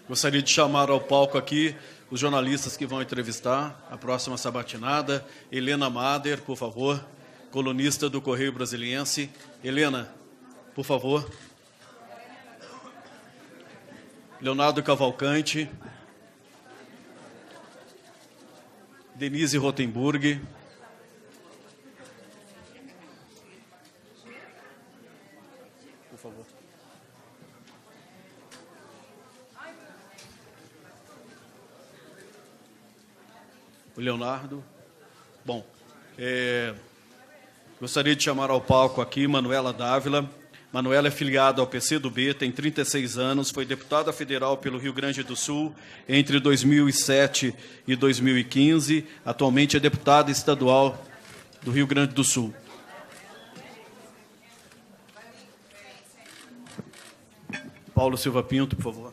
Gostaria de chamar ao palco aqui os jornalistas que vão entrevistar a próxima sabatinada. Helena Mader, por favor, colunista do Correio Brasiliense. Helena, por favor. Leonardo Cavalcante. Denise Rotenburg. Por favor. O Leonardo. Bom, gostaria de chamar ao palco aqui Manuela Dávila. Manuela é filiada ao PCdoB, tem 36 anos, foi deputada federal pelo Rio Grande do Sul entre 2007 e 2015. Atualmente é deputada estadual do Rio Grande do Sul. Paulo Silva Pinto, por favor.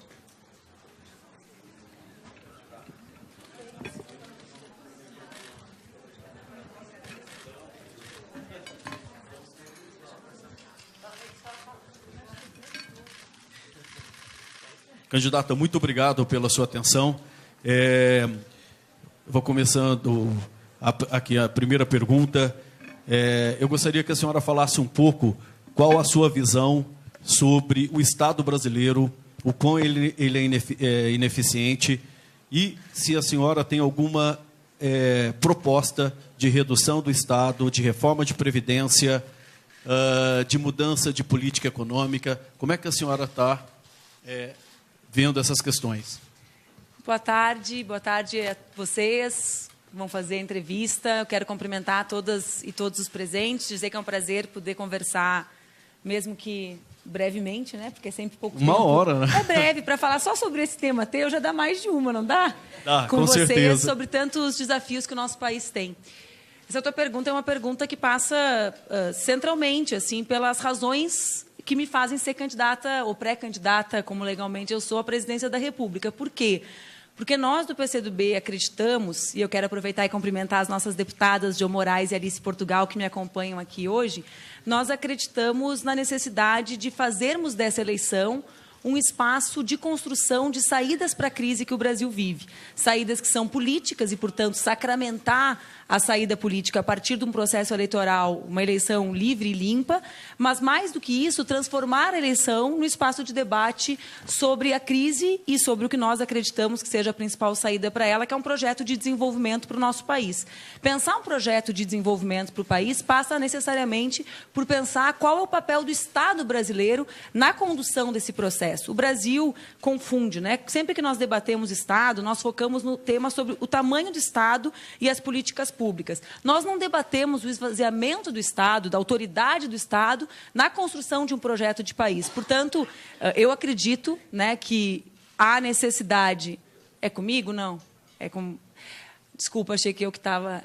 Candidata, muito obrigado pela sua atenção. Vou começando aqui a primeira pergunta. Eu gostaria que a senhora falasse um pouco qual a sua visão sobre o Estado brasileiro, o quão ele é ineficiente e se a senhora tem alguma proposta de redução do Estado, de reforma de previdência, de mudança de política econômica. Como é que a senhora está vendo essas questões? Boa tarde a vocês que vão fazer a entrevista. Eu quero cumprimentar todas e todos os presentes, dizer que é um prazer poder conversar, mesmo que brevemente, né? Porque é sempre pouco tempo. Uma hora, né? É breve, para falar só sobre esse tema teu, já dá mais de uma, não dá? Dá, com vocês, certeza. Sobre tantos desafios que o nosso país tem. Essa tua pergunta é uma pergunta que passa centralmente, assim, pelas razões que me fazem ser candidata ou pré-candidata, como legalmente eu sou, à presidência da República. Por quê? Porque nós do PCdoB acreditamos, e eu quero aproveitar e cumprimentar as nossas deputadas Jo Moraes e Alice Portugal, que me acompanham aqui hoje, nós acreditamos na necessidade de fazermos dessa eleição um espaço de construção de saídas para a crise que o Brasil vive. Saídas que são políticas e, portanto, sacramentar a saída política a partir de um processo eleitoral, uma eleição livre e limpa, mas, mais do que isso, transformar a eleição no espaço de debate sobre a crise e sobre o que nós acreditamos que seja a principal saída para ela, que é um projeto de desenvolvimento para o nosso país. Pensar um projeto de desenvolvimento para o país passa necessariamente por pensar qual é o papel do Estado brasileiro na condução desse processo. O Brasil confunde, né? Sempre que nós debatemos Estado, nós focamos no tema sobre o tamanho do Estado e as políticas públicas. Nós não debatemos o esvaziamento do Estado, da autoridade do Estado, na construção de um projeto de país. Portanto, eu acredito, né, que há necessidade... É comigo? Não. É com... Desculpa, achei que eu que estava...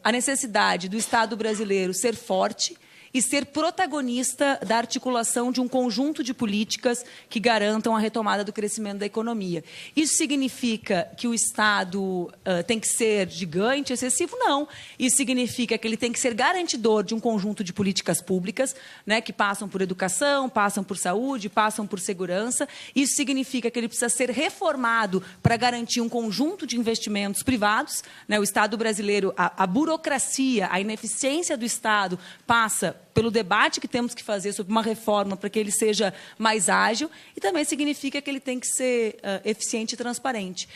a necessidade do Estado brasileiro ser forte e ser protagonista da articulação de um conjunto de políticas que garantam a retomada do crescimento da economia. Isso significa que o Estado tem que ser gigante, excessivo? Não. Isso significa que ele tem que ser garantidor de um conjunto de políticas públicas, né, que passam por educação, passam por saúde, passam por segurança. Isso significa que ele precisa ser reformado para garantir um conjunto de investimentos privados, né? O Estado brasileiro, a burocracia, a ineficiência do Estado passa pelo debate que temos que fazer sobre uma reforma para que ele seja mais ágil, e também significa que ele tem que ser eficiente e transparente.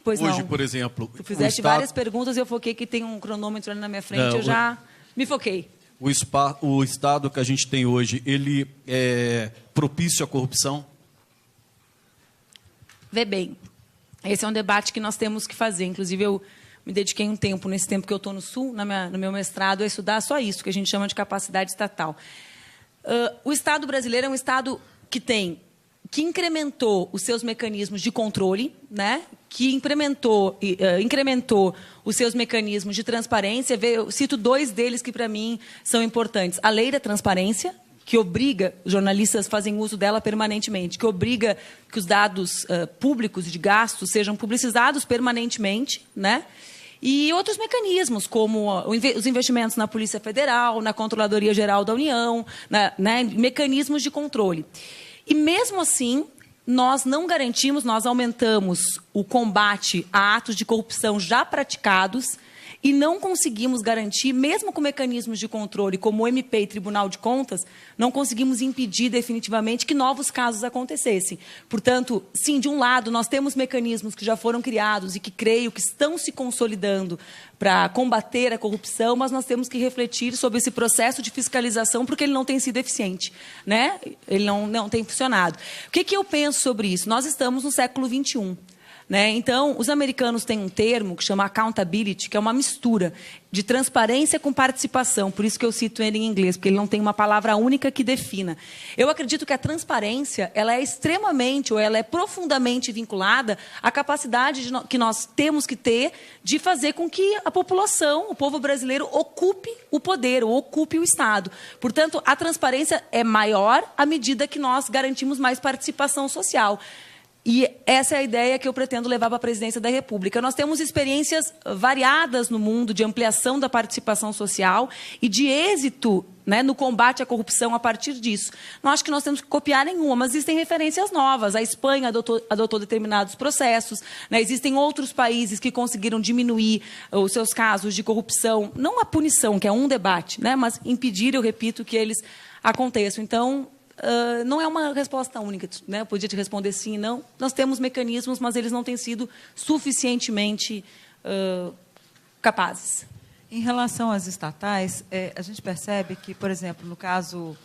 Pois hoje, não. Por exemplo... Tu fizeste várias perguntas e eu foquei que tem um cronômetro ali na minha frente, eu já me foquei. O Estado que a gente tem hoje, ele é propício à corrupção? Vê bem, esse é um debate que nós temos que fazer. Inclusive, eu me dediquei um tempo, nesse tempo que eu estou no Sul, no meu mestrado, a estudar só isso, que a gente chama de capacidade estatal. O Estado brasileiro é um Estado que incrementou os seus mecanismos de controle, né? Que incrementou os seus mecanismos de transparência. Eu cito dois deles que, para mim, são importantes. A Lei da Transparência, que obriga, os jornalistas fazem uso dela permanentemente, que obriga que os dados públicos de gastos sejam publicizados permanentemente, né? E outros mecanismos, como os investimentos na Polícia Federal, na Controladoria Geral da União, né, mecanismos de controle. E, mesmo assim, nós não garantimos, nós aumentamos o combate a atos de corrupção já praticados e não conseguimos garantir, mesmo com mecanismos de controle como o MP e Tribunal de Contas, não conseguimos impedir definitivamente que novos casos acontecessem. Portanto, sim, de um lado, nós temos mecanismos que já foram criados e que creio que estão se consolidando para combater a corrupção, mas nós temos que refletir sobre esse processo de fiscalização porque ele não tem sido eficiente, né? Ele não tem funcionado. O que eu penso sobre isso? Nós estamos no século XXI. Né? Então, os americanos têm um termo que chama accountability, que é uma mistura de transparência com participação. Por isso que eu cito ele em inglês, porque ele não tem uma palavra única que defina. Eu acredito que a transparência ela é extremamente, ou ela é profundamente vinculada à capacidade que nós temos que ter de fazer com que a população, o povo brasileiro, ocupe o poder, ou ocupe o Estado. Portanto, a transparência é maior à medida que nós garantimos mais participação social. E essa é a ideia que eu pretendo levar para a presidência da República. Nós temos experiências variadas no mundo de ampliação da participação social e de êxito, né, no combate à corrupção a partir disso. Não acho que nós temos que copiar nenhuma, mas existem referências novas. A Espanha adotou determinados processos, né, existem outros países que conseguiram diminuir os seus casos de corrupção, não a punição, que é um debate, né, mas impedir, eu repito, que eles aconteçam. Então, não é uma resposta única, né? Eu podia te responder sim e não. Nós temos mecanismos, mas eles não têm sido suficientemente capazes. Em relação às estatais, a gente percebe que, por exemplo, no caso...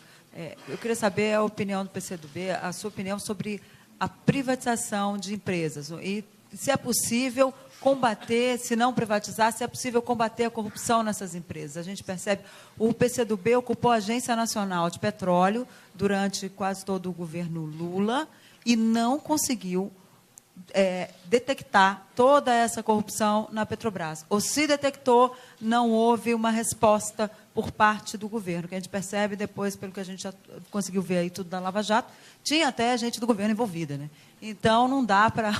eu queria saber a opinião do PCdoB, a sua opinião sobre a privatização de empresas. E se é possível combater, se não privatizar, se é possível combater a corrupção nessas empresas. A gente percebe, o PCdoB ocupou a Agência Nacional de Petróleo durante quase todo o governo Lula e não conseguiu detectar toda essa corrupção na Petrobras. Ou se detectou, não houve uma resposta por parte do governo, que a gente percebe depois, pelo que a gente já conseguiu ver aí tudo da Lava Jato, tinha até gente do governo envolvida, né? Então, não dá para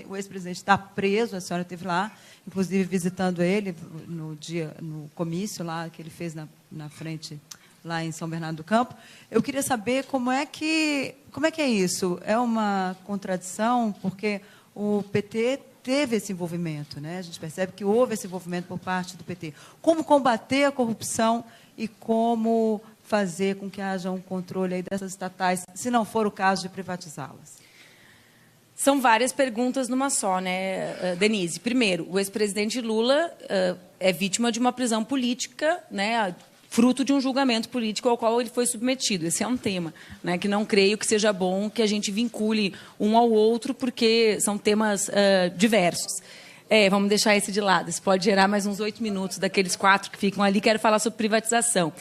o ex-presidente estar preso, a senhora esteve lá, inclusive visitando ele no comício lá que ele fez na frente, lá em São Bernardo do Campo. Eu queria saber como é que é isso? É uma contradição, porque o PT teve esse envolvimento, né? A gente percebe que houve esse envolvimento por parte do PT. Como combater a corrupção e como fazer com que haja um controle aí dessas estatais, se não for o caso de privatizá-las? São várias perguntas numa só, né, Denise? Primeiro, o ex-presidente Lula é vítima de uma prisão política, né, fruto de um julgamento político ao qual ele foi submetido. Esse é um tema, né, que não creio que seja bom que a gente vincule um ao outro, porque são temas diversos. Vamos deixar esse de lado. Isso pode gerar mais uns 8 minutos daqueles 4 que ficam ali. Quero falar sobre privatização.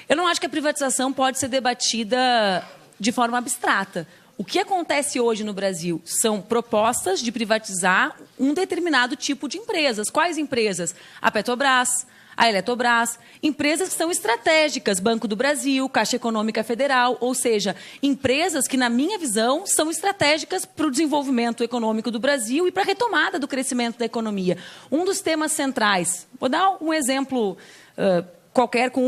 Eu não acho que a privatização pode ser debatida de forma abstrata. O que acontece hoje no Brasil são propostas de privatizar um determinado tipo de empresas. Quais empresas? A Petrobras, a Eletrobras, empresas que são estratégicas, Banco do Brasil, Caixa Econômica Federal, ou seja, empresas que, na minha visão, são estratégicas para o desenvolvimento econômico do Brasil e para a retomada do crescimento da economia. Um dos temas centrais, vou dar um exemplo qualquer com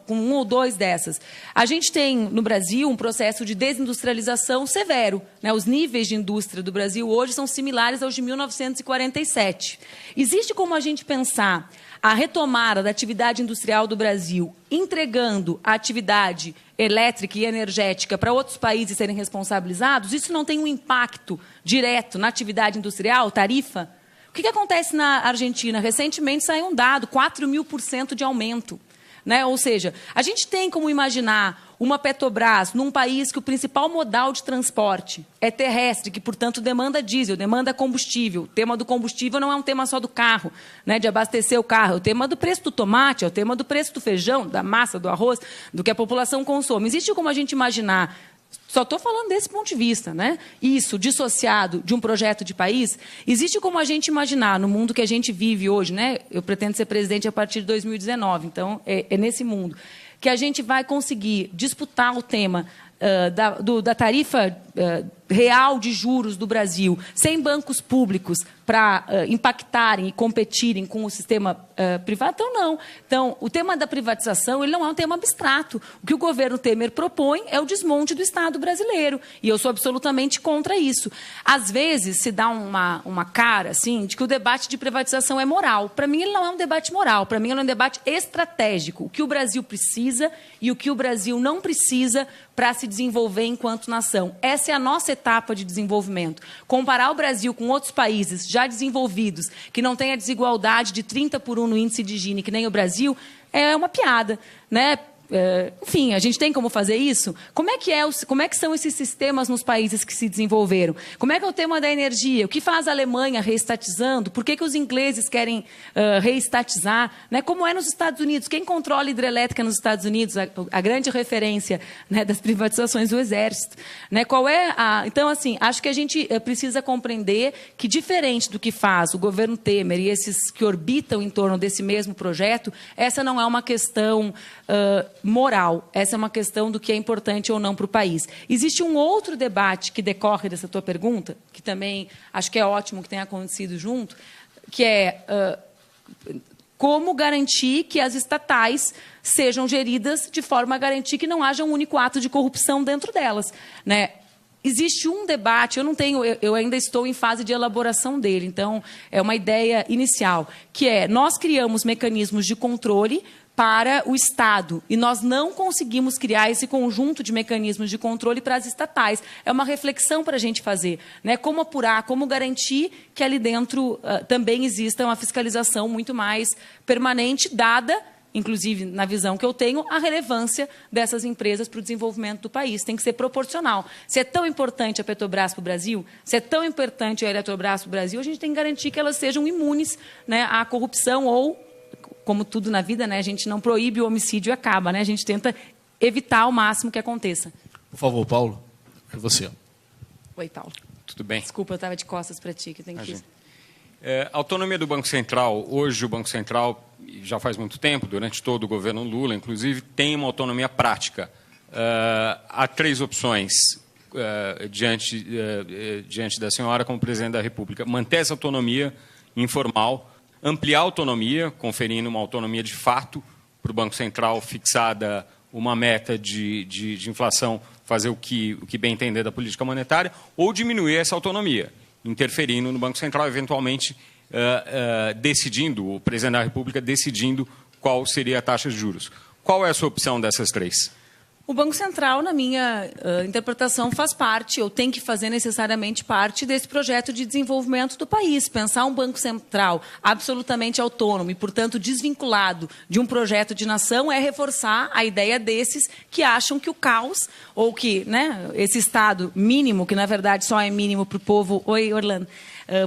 um ou dois dessas. A gente tem, no Brasil, um processo de desindustrialização severo, né? Os níveis de indústria do Brasil hoje são similares aos de 1947. Existe como a gente pensar a retomada da atividade industrial do Brasil, entregando a atividade elétrica e energética para outros países serem responsabilizados? Isso não tem um impacto direto na atividade industrial, tarifa? O que acontece na Argentina? Recentemente saiu um dado, 4.000% de aumento. Né? Ou seja, a gente tem como imaginar uma Petrobras num país que o principal modal de transporte é terrestre, que, portanto, demanda diesel, demanda combustível. O tema do combustível não é um tema só do carro, né, de abastecer o carro. É o tema do preço do tomate, é o tema do preço do feijão, da massa, do arroz, do que a população consome. Existe como a gente imaginar... Só estou falando desse ponto de vista, né? Isso, dissociado de um projeto de país, existe como a gente imaginar, no mundo que a gente vive hoje, né? Eu pretendo ser presidente a partir de 2019, então é nesse mundo, que a gente vai conseguir disputar o tema da tarifa real de juros do Brasil, sem bancos públicos para impactarem e competirem com o sistema privado? Então, não. Então, o tema da privatização ele não é um tema abstrato. O que o governo Temer propõe é o desmonte do Estado brasileiro. E eu sou absolutamente contra isso. Às vezes, se dá uma cara assim, de que o debate de privatização é moral. Para mim, ele não é um debate moral. Para mim, ele é um debate estratégico. O que o Brasil precisa e o que o Brasil não precisa para se desenvolver enquanto nação. Essa é a nossa etapa de desenvolvimento. Comparar o Brasil com outros países já desenvolvidos, que não têm a desigualdade de 30:1 no índice de Gini, que nem o Brasil, é uma piada, né? Enfim, a gente tem como fazer isso? Como é que são esses sistemas nos países que se desenvolveram? Como é que é o tema da energia? O que faz a Alemanha reestatizando? Por que os ingleses querem reestatizar? Né? Como é nos Estados Unidos? Quem controla a hidrelétrica nos Estados Unidos? A grande referência, né, das privatizações do Exército. Né? Então, assim, acho que a gente precisa compreender que, diferente do que faz o governo Temer e esses que orbitam em torno desse mesmo projeto, essa não é uma questão moral. Essa é uma questão do que é importante ou não para o país. Existe um outro debate que decorre dessa tua pergunta, que também acho que é ótimo que tenha acontecido junto, que é como garantir que as estatais sejam geridas de forma a garantir que não haja um único ato de corrupção dentro delas, né? Existe um debate, eu ainda estou em fase de elaboração dele, então é uma ideia inicial, que é nós criamos mecanismos de controle para o Estado, e nós não conseguimos criar esse conjunto de mecanismos de controle para as estatais. É uma reflexão para a gente fazer, né? Como apurar, como garantir que ali dentro também exista uma fiscalização muito mais permanente, dada, inclusive na visão que eu tenho, a relevância dessas empresas para o desenvolvimento do país. Tem que ser proporcional. Se é tão importante a Petrobras para o Brasil, se é tão importante a Eletrobras para o Brasil, a gente tem que garantir que elas sejam imunes, né, à corrupção ou, como tudo na vida, né, a gente não proíbe o homicídio e acaba, né? A gente tenta evitar ao máximo que aconteça. Por favor, Paulo, é você. Oi, Paulo. Tudo bem? Desculpa, eu estava de costas para ti. Que tem que... A autonomia do Banco Central, hoje o Banco Central, já faz muito tempo, durante todo o governo Lula, inclusive, tem uma autonomia prática. Há três opções diante da senhora como presidente da República. Manter essa autonomia informal, ampliar a autonomia, conferindo uma autonomia de fato para o Banco Central, fixada uma meta de inflação, fazer o que bem entender da política monetária, ou diminuir essa autonomia, interferindo no Banco Central, eventualmente decidindo, o presidente da República decidindo qual seria a taxa de juros. Qual é a sua opção dessas três? O Banco Central, na minha interpretação, faz parte, ou tem que fazer necessariamente parte desse projeto de desenvolvimento do país. Pensar um Banco Central absolutamente autônomo e, portanto, desvinculado de um projeto de nação é reforçar a ideia desses que acham que o caos, ou que, né, esse Estado mínimo, que na verdade só é mínimo para o povo... Oi, Orlando.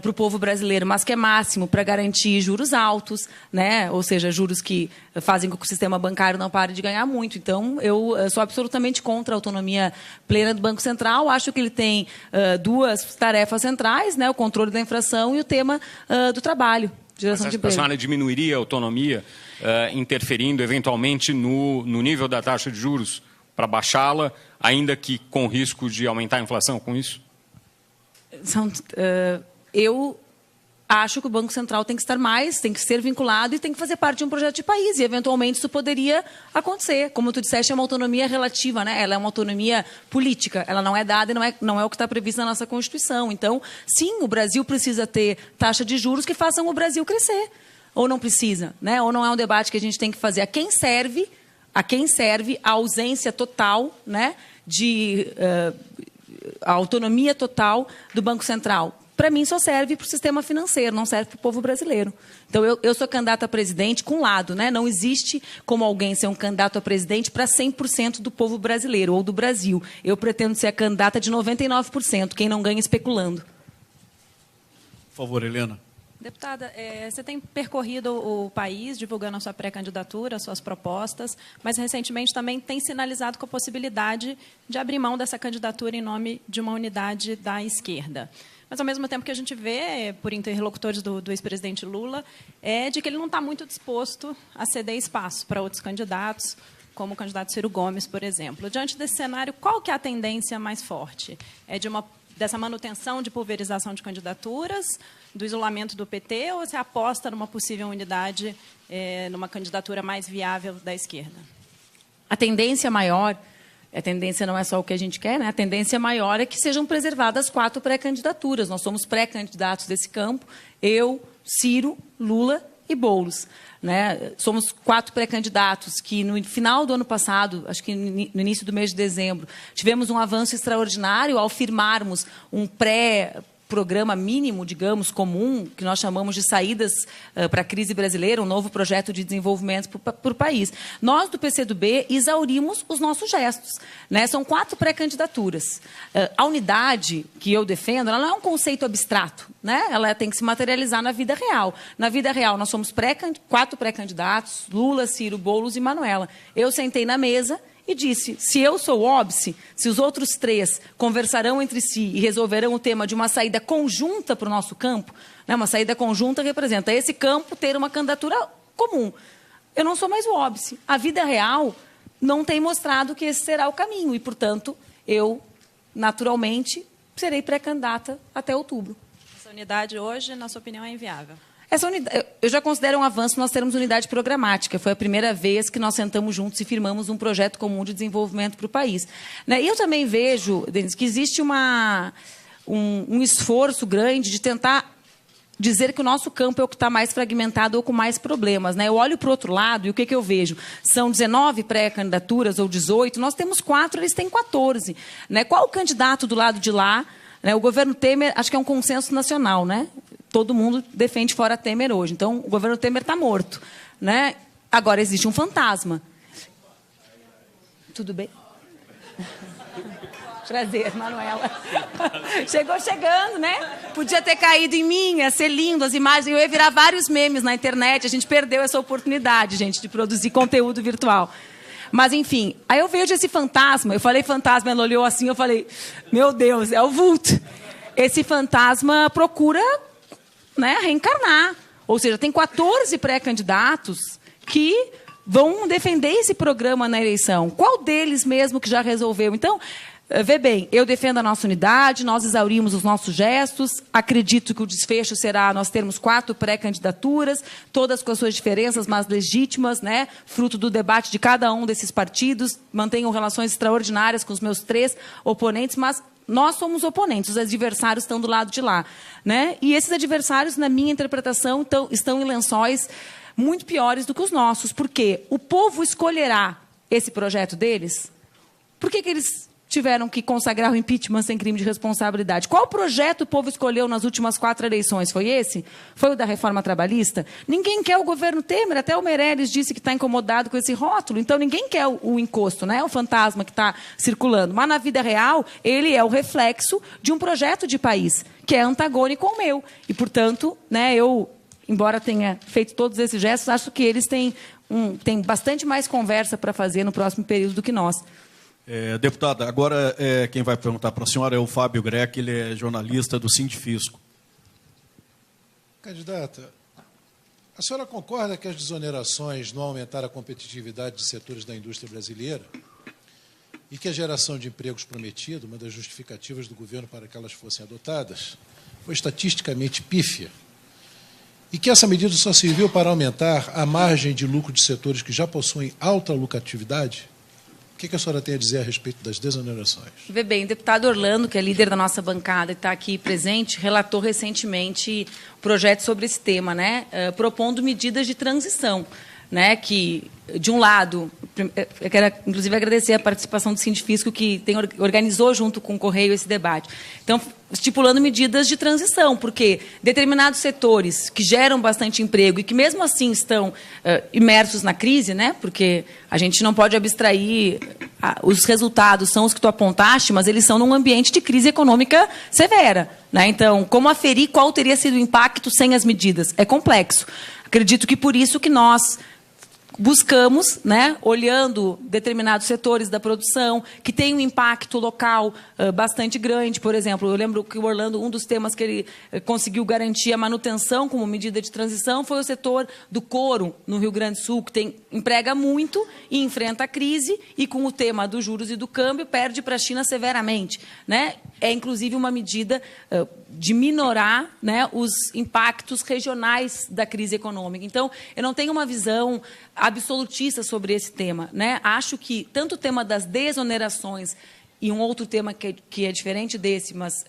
Para o povo brasileiro, mas que é máximo para garantir juros altos, né? Ou seja, juros que fazem com que o sistema bancário não pare de ganhar muito. Então, eu sou absolutamente contra a autonomia plena do Banco Central. Acho que ele tem duas tarefas centrais, né? O controle da inflação e o tema do trabalho, geração de emprego. A senhora diminuiria a autonomia, interferindo eventualmente no nível da taxa de juros para baixá-la, ainda que com risco de aumentar a inflação com isso? Eu acho que o Banco Central tem que estar mais, tem que ser vinculado e tem que fazer parte de um projeto de país. E, eventualmente, isso poderia acontecer. Como tu disseste, é uma autonomia relativa, né? Ela é uma autonomia política. Ela não é dada e não é o que está previsto na nossa Constituição. Então, sim, o Brasil precisa ter taxa de juros que façam o Brasil crescer. Ou não precisa, né? Ou não é um debate que a gente tem que fazer. A quem serve a ausência total, né, a autonomia total do Banco Central? Para mim, só serve para o sistema financeiro, não serve para o povo brasileiro. Então, eu sou candidata a presidente com lado, né? Não existe como alguém ser um candidato a presidente para 100% do povo brasileiro ou do Brasil. Eu pretendo ser a candidata de 99%, quem não ganha especulando. Por favor, Helena. Deputada, você tem percorrido o país divulgando a sua pré-candidatura, as suas propostas, mas recentemente também tem sinalizado com a possibilidade de abrir mão dessa candidatura em nome de uma unidade da esquerda. Mas, ao mesmo tempo que a gente vê, por interlocutores do ex-presidente Lula, é de que ele não está muito disposto a ceder espaço para outros candidatos, como o candidato Ciro Gomes, por exemplo. Diante desse cenário, qual que é a tendência mais forte? É dessa manutenção de pulverização de candidaturas, do isolamento do PT, ou você aposta numa possível unidade, numa candidatura mais viável da esquerda? A tendência maior, a tendência não é só o que a gente quer, né? A tendência maior é que sejam preservadas 4 pré-candidaturas. Nós somos pré-candidatos desse campo, eu, Ciro, Lula e Boulos. Né? Somos 4 pré-candidatos que, no final do ano passado, acho que no início do mês de dezembro, tivemos um avanço extraordinário ao firmarmos um pré-programa mínimo, digamos, comum, que nós chamamos de saídas para a crise brasileira, um novo projeto de desenvolvimento para o país. Nós, do PCdoB, exaurimos os nossos gestos. Né? São 4 pré-candidaturas. A unidade que eu defendo, ela não é um conceito abstrato. Né? Ela tem que se materializar na vida real. Na vida real, nós somos 4 pré-candidatos, Lula, Ciro, Boulos e Manuela. Eu sentei na mesa e disse, se eu sou óbice, se os outros 3 conversarão entre si e resolverão o tema de uma saída conjunta para o nosso campo, né, uma saída conjunta representa esse campo ter uma candidatura comum. Eu não sou mais o óbice. A vida real não tem mostrado que esse será o caminho e, portanto, eu, naturalmente, serei pré-candidata até outubro. Essa unidade hoje, na sua opinião, é inviável? Essa unidade, eu já considero um avanço nós termos unidade programática. Foi a primeira vez que nós sentamos juntos e firmamos um projeto comum de desenvolvimento para o país. Né? E eu também vejo, Denis, que existe um esforço grande de tentar dizer que o nosso campo é o que está mais fragmentado ou com mais problemas. Né? Eu olho para o outro lado e o que eu vejo? São 19 pré-candidaturas ou 18, nós temos 4, eles têm 14. Né? Qual o candidato do lado de lá? Né? O governo Temer, acho que é um consenso nacional, né? Todo mundo defende fora Temer hoje. Então, o governo Temer está morto. Né? Agora, existe um fantasma. Tudo bem? Prazer, Manuela. Chegou chegando, né? Podia ter caído em mim, ia ser lindo, as imagens. Eu ia virar vários memes na internet. A gente perdeu essa oportunidade, gente, de produzir conteúdo virtual. Mas, enfim, aí eu vejo esse fantasma. Eu falei fantasma, ela olhou assim, eu falei, meu Deus, é o vulto. Esse fantasma procura... Né, reencarnar. Ou seja, tem 14 pré-candidatos que vão defender esse programa na eleição. Qual deles mesmo que já resolveu? Então, vê bem, eu defendo a nossa unidade, nós exaurimos os nossos gestos, acredito que o desfecho será nós termos 4 pré-candidaturas, todas com as suas diferenças, mas legítimas, né, fruto do debate de cada um desses partidos, mantenho relações extraordinárias com os meus 3 oponentes, mas nós somos oponentes, os adversários estão do lado de lá. Né? E esses adversários, na minha interpretação, estão em lençóis muito piores do que os nossos. Porque o povo escolherá esse projeto deles? Por que eles tiveram que consagrar o impeachment sem crime de responsabilidade? Qual projeto o povo escolheu nas últimas 4 eleições? Foi esse? Foi o da reforma trabalhista? Ninguém quer o governo Temer, até o Meirelles disse que está incomodado com esse rótulo, então ninguém quer o encosto, né? O fantasma que está circulando. Mas na vida real, ele é o reflexo de um projeto de país, que é antagônico ao meu. E, portanto, né, eu, embora tenha feito todos esses gestos, acho que eles têm bastante mais conversa para fazer no próximo período do que nós. Deputada, agora quem vai perguntar para a senhora é o Fábio Greck, ele é jornalista do Sindifisco. Candidata, a senhora concorda que as desonerações não aumentaram a competitividade de setores da indústria brasileira e que a geração de empregos prometida, uma das justificativas do governo para que elas fossem adotadas, foi estatisticamente pífia e que essa medida só serviu para aumentar a margem de lucro de setores que já possuem alta lucratividade? O que a senhora tem a dizer a respeito das desonerações? Vê bem, o deputado Orlando, que é líder da nossa bancada e está aqui presente, relatou recentemente um projeto sobre esse tema, né, propondo medidas de transição, né, que, de um lado, eu quero, inclusive, agradecer a participação do Sindifisco, que organizou junto com o Correio esse debate. Então, estipulando medidas de transição, porque determinados setores que geram bastante emprego e que, mesmo assim, estão imersos na crise, né, porque a gente não pode abstrair, os resultados são os que tu apontaste, mas eles são num ambiente de crise econômica severa. Né? Então, como aferir qual teria sido o impacto sem as medidas? É complexo. Acredito que por isso que nós buscamos, né, olhando determinados setores da produção, que tem um impacto local bastante grande. Por exemplo, eu lembro que o Orlando, um dos temas que ele conseguiu garantir a manutenção como medida de transição foi o setor do couro no Rio Grande do Sul, que emprega muito e enfrenta a crise, e com o tema dos juros e do câmbio, perde para a China severamente, né? É, inclusive, uma medida de minorar, né, os impactos regionais da crise econômica. Então, eu não tenho uma visão absolutista sobre esse tema, né? Acho que tanto o tema das desonerações e um outro tema que é diferente desse, mas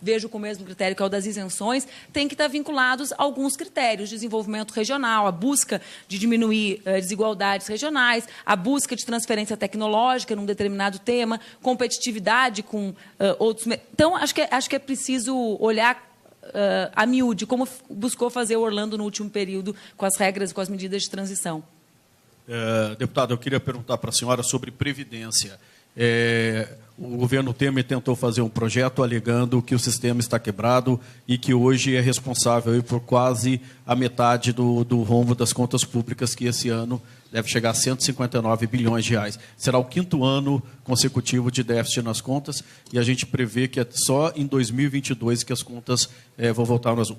vejo com o mesmo critério, que é o das isenções, tem que estar vinculados a alguns critérios: desenvolvimento regional, a busca de diminuir desigualdades regionais, a busca de transferência tecnológica num determinado tema, competitividade com outros... Então, acho que é preciso olhar a miúde, como buscou fazer o Orlando no último período, com as regras e com as medidas de transição. Deputado, eu queria perguntar para a senhora sobre Previdência. O governo Temer tentou fazer um projeto alegando que o sistema está quebrado e que hoje é responsável aí por quase a metade do rombo das contas públicas, que esse ano deve chegar a 159 bilhões de reais. Será o 5º ano consecutivo de déficit nas contas, e a gente prevê que é só em 2022 que as contas vão voltar no azul.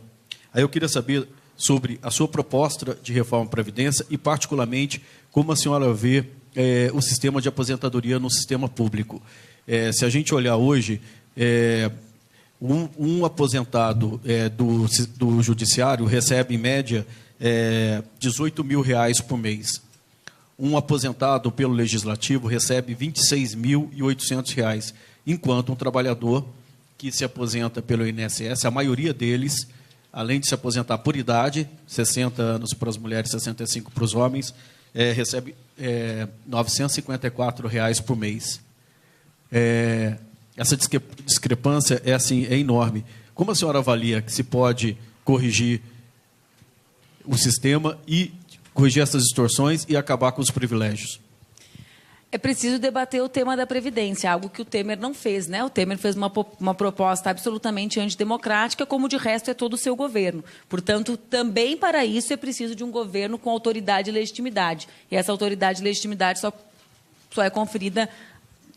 Aí eu queria saber sobre a sua proposta de reforma da Previdência e, particularmente, como a senhora vê o sistema de aposentadoria no sistema público. Se a gente olhar hoje, um aposentado do judiciário recebe, em média, R$18 mil por mês. Um aposentado pelo Legislativo recebe R$26.800, enquanto um trabalhador que se aposenta pelo INSS, a maioria deles, além de se aposentar por idade, 60 anos para as mulheres, 65 para os homens, recebe R$954 por mês. Essa discrepância é enorme. Como a senhora avalia que se pode corrigir o sistema e corrigir essas distorções e acabar com os privilégios? É preciso debater o tema da Previdência, algo que o Temer não fez, né? O Temer fez uma proposta absolutamente antidemocrática, como de resto é todo o seu governo. Portanto, também para isso é preciso de um governo com autoridade e legitimidade. E essa autoridade e legitimidade só é conferida,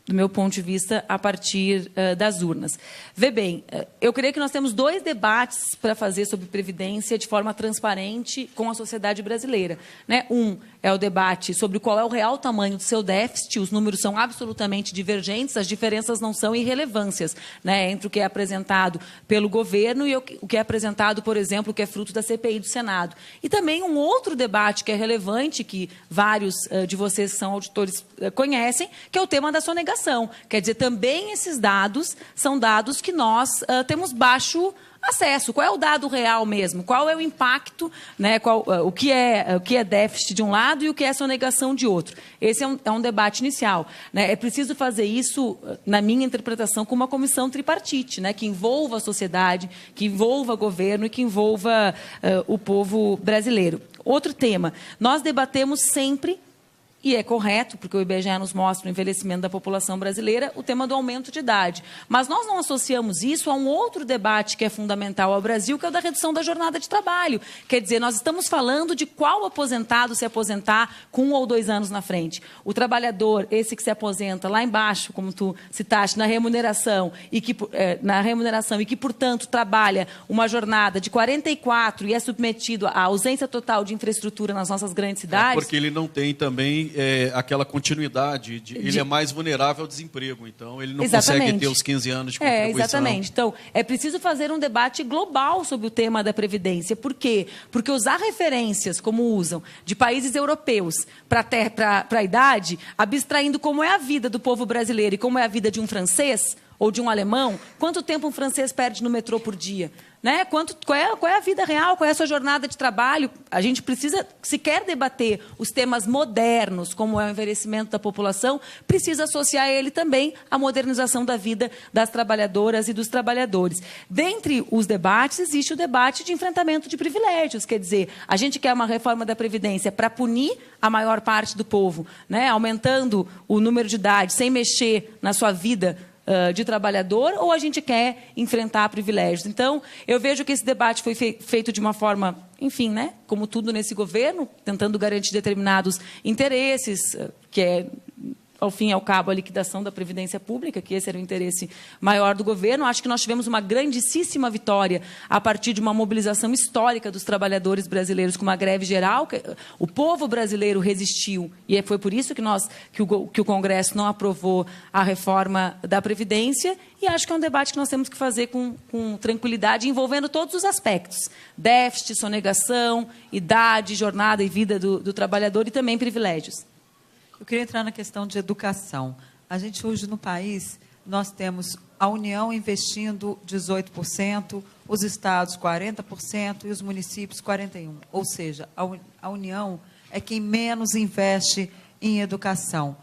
do meu ponto de vista, a partir das urnas. Vê bem, eu creio que nós temos 2 debates para fazer sobre Previdência de forma transparente com a sociedade brasileira, né? Um é o debate sobre qual é o real tamanho do seu déficit. Os números são absolutamente divergentes, as diferenças não são irrelevâncias, né, entre o que é apresentado pelo governo e o que é apresentado, por exemplo, que é fruto da CPI do Senado. E também um outro debate que é relevante, que vários de vocês que são auditores conhecem, que é o tema da sonegação. Quer dizer, também esses dados são dados que nós temos baixo acesso. Qual é o dado real mesmo? Qual é o impacto, né? O que é déficit de um lado e o que é sonegação de outro? Esse é um debate inicial, né? É preciso fazer isso, na minha interpretação, com uma comissão tripartite, né? Que envolva a sociedade, que envolva o governo e que envolva o povo brasileiro. Outro tema, nós debatemos sempre, e é correto, porque o IBGE nos mostra o envelhecimento da população brasileira, o tema do aumento de idade. Mas nós não associamos isso a um outro debate que é fundamental ao Brasil, que é o da redução da jornada de trabalho. Quer dizer, nós estamos falando de qual aposentado se aposentar com 1 ou 2 anos na frente. O trabalhador, esse que se aposenta lá embaixo, como tu citaste, na remuneração, e que, portanto, trabalha uma jornada de 44 e é submetido à ausência total de infraestrutura nas nossas grandes cidades. Porque ele não tem também aquela continuidade, ele é mais vulnerável ao desemprego, então ele não consegue ter os 15 anos de contribuição. Exatamente. Então, é preciso fazer um debate global sobre o tema da Previdência. Por quê? Porque usar referências, como usam, de países europeus para a idade, abstraindo como é a vida do povo brasileiro e como é a vida de um francês ou de um alemão, quanto tempo um francês perde no metrô por dia? Né? Qual é a vida real? Qual é a sua jornada de trabalho? A gente precisa, se quer debater os temas modernos, como é o envelhecimento da população, precisa associar a ele também a modernização da vida das trabalhadoras e dos trabalhadores. Dentre os debates, existe o debate de enfrentamento de privilégios. Quer dizer, a gente quer uma reforma da Previdência para punir a maior parte do povo, né? Aumentando o número de idade, sem mexer na sua vida de trabalhador, ou a gente quer enfrentar privilégios? Então, eu vejo que esse debate foi feito de uma forma enfim, né, como tudo nesse governo, tentando garantir determinados interesses, que é, ao fim e ao cabo, a liquidação da Previdência Pública, que esse era o interesse maior do governo. Acho que nós tivemos uma grandíssima vitória a partir de uma mobilização histórica dos trabalhadores brasileiros com uma greve geral. O povo brasileiro resistiu, e foi por isso que o Congresso não aprovou a reforma da Previdência, e acho que é um debate que nós temos que fazer com tranquilidade, envolvendo todos os aspectos: déficit, sonegação, idade, jornada e vida do trabalhador e também privilégios. Eu queria entrar na questão de educação. A gente hoje no país, nós temos a União investindo 18%, os estados 40% e os municípios 41%. Ou seja, a União é quem menos investe em educação.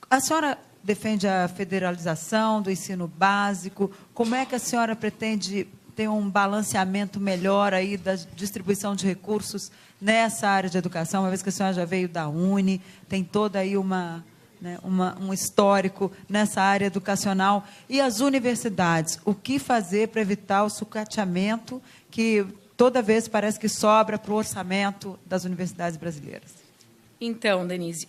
A senhora defende a federalização do ensino básico. Como é que a senhora pretende ter um balanceamento melhor aí da distribuição de recursos nessa área de educação, uma vez que a senhora já veio da Uni, tem toda aí um histórico nessa área educacional. E as universidades, o que fazer para evitar o sucateamento que toda vez parece que sobra para o orçamento das universidades brasileiras? Então, Denise,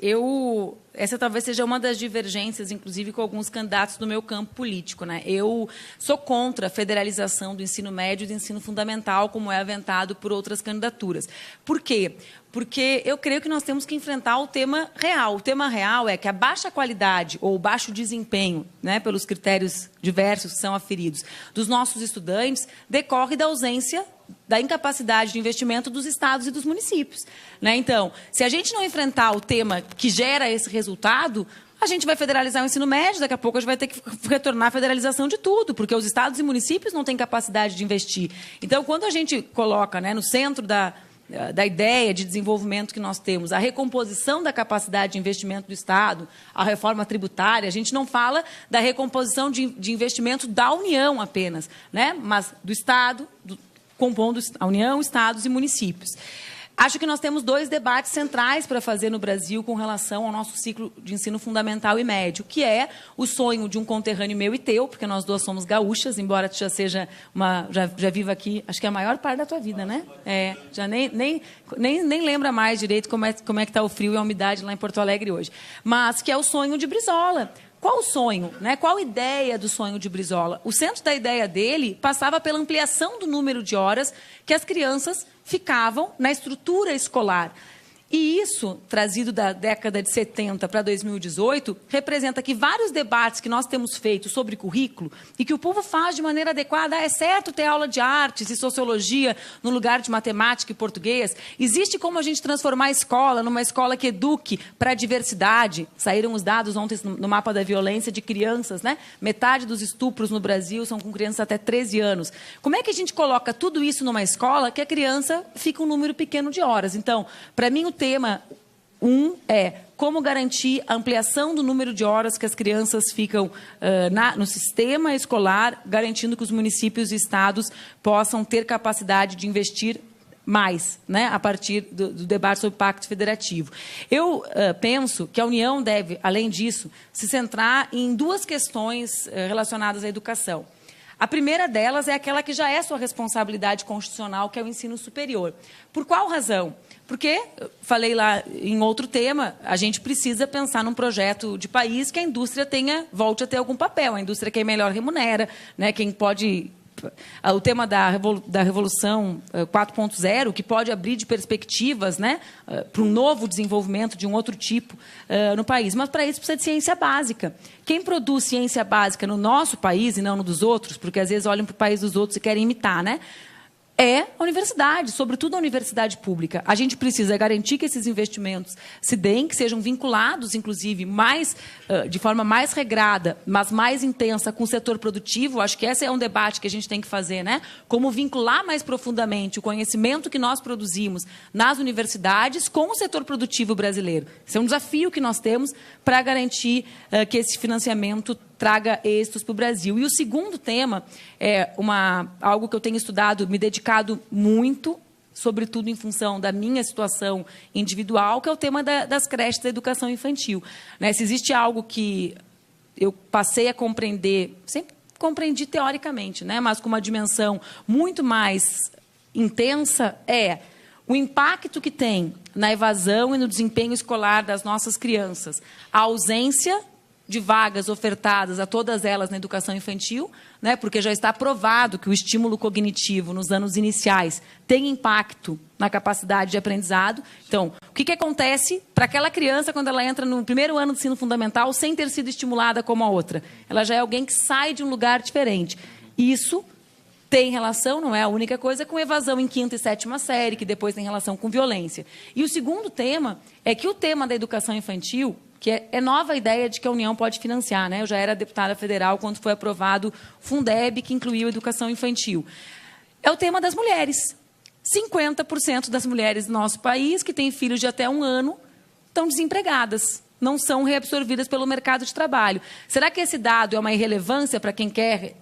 essa talvez seja uma das divergências, inclusive, com alguns candidatos do meu campo político, né? Eu sou contra a federalização do ensino médio e do ensino fundamental, como é aventado por outras candidaturas. Por quê? Porque eu creio que nós temos que enfrentar o tema real. O tema real é que a baixa qualidade ou o baixo desempenho, né, pelos critérios diversos que são aferidos, dos nossos estudantes, decorre da ausência, da incapacidade de investimento dos estados e dos municípios, né? Então, se a gente não enfrentar o tema que gera esse resultado, a gente vai federalizar o ensino médio, daqui a pouco a gente vai ter que retornar à federalização de tudo, porque os estados e municípios não têm capacidade de investir. Então, quando a gente coloca, né, no centro da ideia de desenvolvimento que nós temos, a recomposição da capacidade de investimento do Estado, a reforma tributária, a gente não fala da recomposição de investimento da União apenas, né, mas do Estado, compondo a União, Estados e municípios. Acho que nós temos dois debates centrais para fazer no Brasil com relação ao nosso ciclo de ensino fundamental e médio, que é o sonho de um conterrâneo meu e teu, porque nós duas somos gaúchas, embora tu já seja já viva aqui, acho que é a maior parte da tua vida, né? Já nem lembra mais direito como é que está o frio e a umidade lá em Porto Alegre hoje. Mas que é o sonho de Brizola. Qual o sonho, né? Qual a ideia do sonho de Brizola? O centro da ideia dele passava pela ampliação do número de horas que as crianças ficavam na estrutura escolar. E isso, trazido da década de 70 para 2018, representa que vários debates que nós temos feito sobre currículo e que o povo faz de maneira adequada, é certo ter aula de artes e sociologia no lugar de matemática e português, existe como a gente transformar a escola numa escola que eduque para a diversidade. Saíram os dados ontem no mapa da violência de crianças, né? Metade dos estupros no Brasil são com crianças até 13 anos. Como é que a gente coloca tudo isso numa escola que a criança fica um número pequeno de horas? Então, para mim, o tema é como garantir a ampliação do número de horas que as crianças ficam no sistema escolar, garantindo que os municípios e estados possam ter capacidade de investir mais, né, a partir do debate sobre o Pacto Federativo. Eu penso que a União deve, além disso, se centrar em duas questões relacionadas à educação. A primeira delas é aquela que já é sua responsabilidade constitucional, que é o ensino superior. Por qual razão? Porque, falei lá em outro tema, a gente precisa pensar num projeto de país que a indústria volte a ter algum papel. A indústria quem melhor remunera, né, quem pode... O tema da Revolução 4.0, que pode abrir de perspectivas, né, para um novo desenvolvimento de um outro tipo no país. Mas, para isso, precisa de ciência básica. Quem produz ciência básica no nosso país e não no dos outros, porque, às vezes, olham para o país dos outros e querem imitar, né? É a universidade, sobretudo a universidade pública. A gente precisa garantir que esses investimentos se deem, que sejam vinculados, inclusive, de forma mais regrada, mas mais intensa com o setor produtivo. Acho que esse é um debate que a gente tem que fazer, né? Como vincular mais profundamente o conhecimento que nós produzimos nas universidades com o setor produtivo brasileiro. Esse é um desafio que nós temos para garantir que esse financiamento traga êxitos para o Brasil. E o segundo tema é algo que eu tenho estudado, me dedicado muito, sobretudo em função da minha situação individual, que é o tema das creches da educação infantil. Né? Se existe algo que eu passei a compreender, sempre compreendi teoricamente, né? Mas com uma dimensão muito mais intensa, o impacto que tem na evasão e no desempenho escolar das nossas crianças, a ausência de vagas ofertadas a todas elas na educação infantil, né, porque já está provado que o estímulo cognitivo nos anos iniciais tem impacto na capacidade de aprendizado. Então, o que acontece para aquela criança quando ela entra no primeiro ano do ensino fundamental sem ter sido estimulada como a outra? Ela já é alguém que sai de um lugar diferente. Isso tem relação, não é a única coisa, com evasão em 5ª e 7ª série, que depois tem relação com violência. E o segundo tema é que o tema da educação infantil, que é nova a ideia de que a União pode financiar, né? Eu já era deputada federal quando foi aprovado o Fundeb, que incluiu a educação infantil. É o tema das mulheres. 50% das mulheres do nosso país que têm filhos de até 1 ano estão desempregadas, não são reabsorvidas pelo mercado de trabalho. Será que esse dado é uma irrelevância para quem quer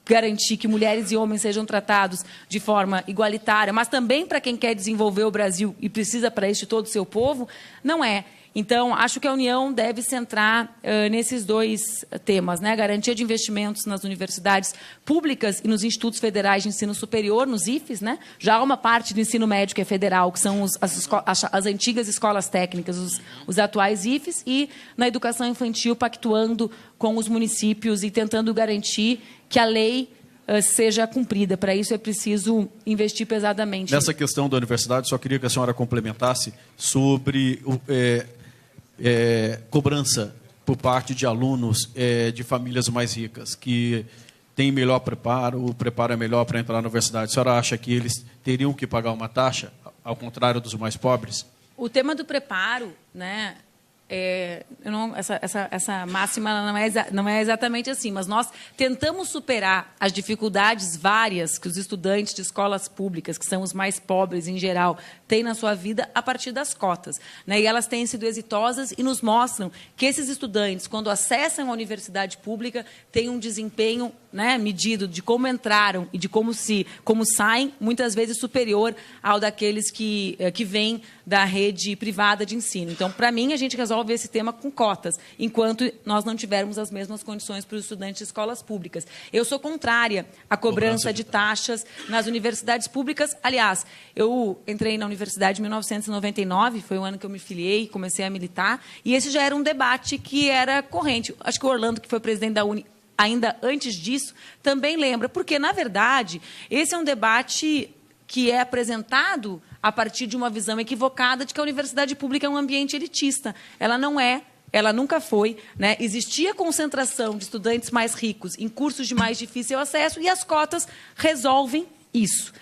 garantir que mulheres e homens sejam tratados de forma igualitária, mas também para quem quer desenvolver o Brasil e precisa para isso de todo o seu povo? Não é. Então, acho que a União deve centrar nesses 2 temas, né? A garantia de investimentos nas universidades públicas e nos institutos federais de ensino superior, nos IFES, né? Já há uma parte do ensino médio que é federal, que são as antigas escolas técnicas, os atuais IFES, e na educação infantil, pactuando com os municípios e tentando garantir que a lei seja cumprida. Para isso é preciso investir pesadamente. Nessa questão da universidade, só queria que a senhora complementasse sobre cobrança por parte de alunos de famílias mais ricas, que têm melhor preparo, o preparo é melhor para entrar na universidade. A senhora acha que eles teriam que pagar uma taxa, ao contrário dos mais pobres? O tema do preparo, né? Essa máxima não é exatamente assim, mas nós tentamos superar as dificuldades várias que os estudantes de escolas públicas, que são os mais pobres em geral, têm na sua vida a partir das cotas, né? E elas têm sido exitosas e nos mostram que esses estudantes, quando acessam a universidade pública, têm um desempenho, né, medido de como entraram e de como saem, muitas vezes superior ao daqueles que vêm da rede privada de ensino. Então, para mim, a gente resolve esse tema com cotas, enquanto nós não tivermos as mesmas condições para os estudantes de escolas públicas. Eu sou contrária à cobrança de taxas nas universidades públicas. Aliás, eu entrei na universidade em 1999, foi o ano que eu me filiei, comecei a militar, e esse já era um debate que era corrente. Acho que o Orlando, que foi presidente da Uni, ainda antes disso, também lembra, porque, na verdade, esse é um debate que é apresentado a partir de uma visão equivocada de que a universidade pública é um ambiente elitista. Ela não é, ela nunca foi, né? Existia concentração de estudantes mais ricos em cursos de mais difícil acesso e as cotas resolvem isso.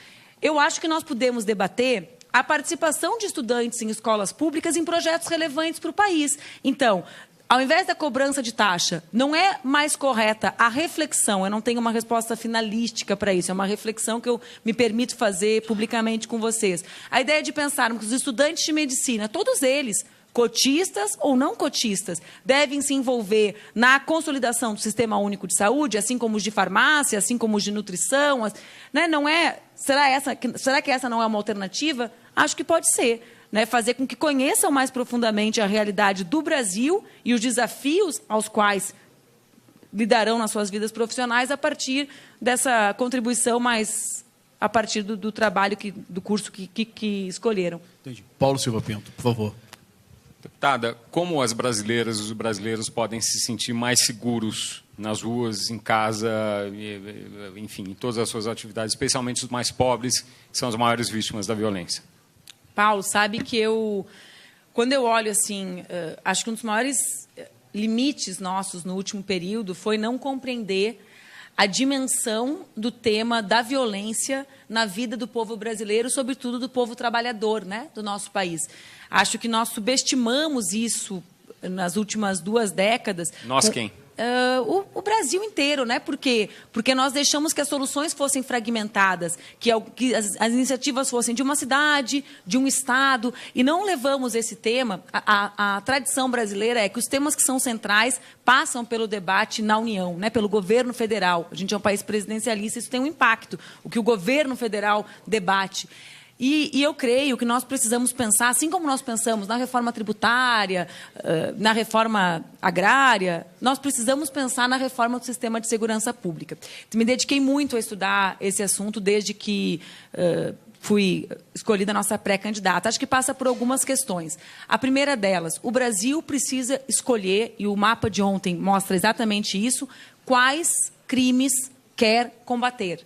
Eu acho que nós podemos debater a participação de estudantes em escolas públicas em projetos relevantes para o país. Então, ao invés da cobrança de taxa, não é mais correta a reflexão, eu não tenho uma resposta finalística para isso, é uma reflexão que eu me permito fazer publicamente com vocês. A ideia de pensarmos que os estudantes de medicina, todos eles, cotistas ou não cotistas, devem se envolver na consolidação do Sistema Único de Saúde, assim como os de farmácia, assim como os de nutrição, né? Não é, será que essa não é uma alternativa? Acho que pode ser. Né, fazer com que conheçam mais profundamente a realidade do Brasil e os desafios aos quais lidarão nas suas vidas profissionais a partir dessa contribuição, mais a partir do trabalho, do curso que escolheram. Entendi. Paulo Silva Pinto, por favor. Deputada, como as brasileiras e os brasileiros podem se sentir mais seguros nas ruas, em casa, enfim, em todas as suas atividades, especialmente os mais pobres, que são as maiores vítimas da violência? Paulo, sabe que quando eu olho assim, acho que um dos maiores limites nossos no último período foi não compreender a dimensão do tema da violência na vida do povo brasileiro, sobretudo do povo trabalhador, né, do nosso país. Acho que nós subestimamos isso nas últimas 2 décadas. Nós quem? O Brasil inteiro, né? Por quê? Porque nós deixamos que as soluções fossem fragmentadas, que as iniciativas fossem de uma cidade, de um estado, e não levamos esse tema. A tradição brasileira é que os temas que são centrais passam pelo debate na União, né? Pelo governo federal. A gente é um país presidencialista, isso tem um impacto, o que o governo federal debate. E eu creio que nós precisamos pensar, assim como nós pensamos na reforma tributária, na reforma agrária, nós precisamos pensar na reforma do sistema de segurança pública. Me dediquei muito a estudar esse assunto desde que fui escolhida a nossa pré-candidata. Acho que passa por algumas questões. A primeira delas, o Brasil precisa escolher, e o mapa de ontem mostra exatamente isso, quais crimes quer combater.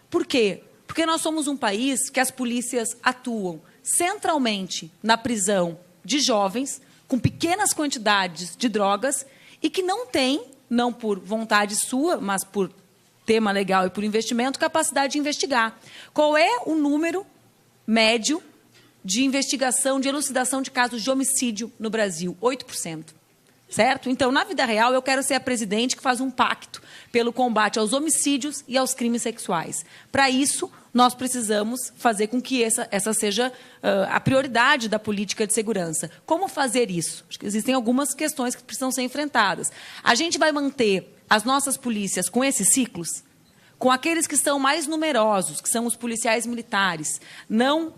Por quê? Porque nós somos um país que as polícias atuam centralmente na prisão de jovens, com pequenas quantidades de drogas, e que não tem, não por vontade sua, mas por tema legal e por investimento, capacidade de investigar. Qual é o número médio de investigação, de elucidação de casos de homicídio no Brasil? 8%. Certo? Então, na vida real, eu quero ser a presidente que faz um pacto pelo combate aos homicídios e aos crimes sexuais. Para isso, nós precisamos fazer com que essa seja a prioridade da política de segurança. Como fazer isso? Acho que existem algumas questões que precisam ser enfrentadas. A gente vai manter as nossas polícias com esses ciclos? Com aqueles que são mais numerosos, que são os policiais militares, não